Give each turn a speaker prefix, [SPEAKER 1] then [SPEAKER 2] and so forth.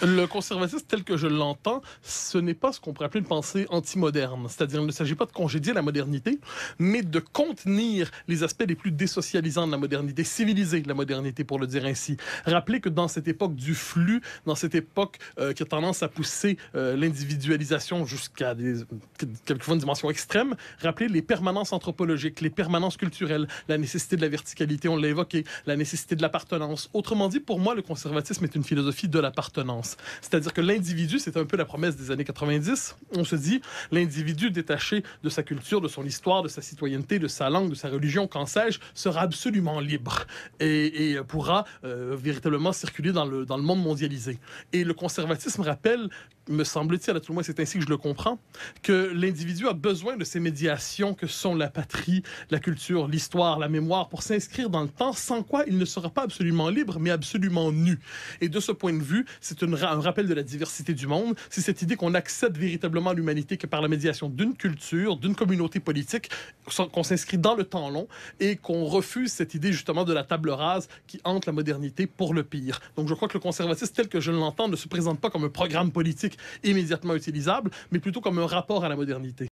[SPEAKER 1] Le conservatisme tel que je l'entends, ce n'est pas ce qu'on pourrait appeler une pensée anti-moderne. C'est-à-dire, il ne s'agit pas de congédier la modernité, mais de contenir les aspects les plus désocialisants de la modernité, civiliser la modernité, pour le dire ainsi. Rappeler que dans cette époque du flux, dans cette époque qui a tendance à pousser l'individualisation jusqu'à quelquefois une dimension extrême, rappeler les permanences anthropologiques, les permanences culturelles, la nécessité de la verticalité, on l'a évoqué, la nécessité de l'appartenance. Autrement dit, pour moi, le conservatisme est une philosophie de l'appartenance. C'est-à-dire que l'individu, c'est un peu la promesse des années 90. On se dit, l'individu détaché de sa culture, de son histoire, de sa citoyenneté, de sa langue, de sa religion, qu'en sais-je, sera absolument libre et pourra véritablement circuler dans le monde mondialisé. Et le conservatisme rappelle, me semble-t-il, à tout le moins c'est ainsi que je le comprends, que l'individu a besoin de ces médiations que sont la patrie, la culture, l'histoire, la mémoire, pour s'inscrire dans le temps, sans quoi il ne sera pas absolument libre, mais absolument nu. Et de ce point de vue, c'est un rappel de la diversité du monde. C'est cette idée qu'on accède véritablement à l'humanité que par la médiation d'une culture, d'une communauté politique, qu'on s'inscrit dans le temps long et qu'on refuse cette idée justement de la table rase qui hante la modernité pour le pire. Donc je crois que le conservatisme tel que je l'entends ne se présente pas comme un programme politique immédiatement utilisable, mais plutôt comme un rapport à la modernité.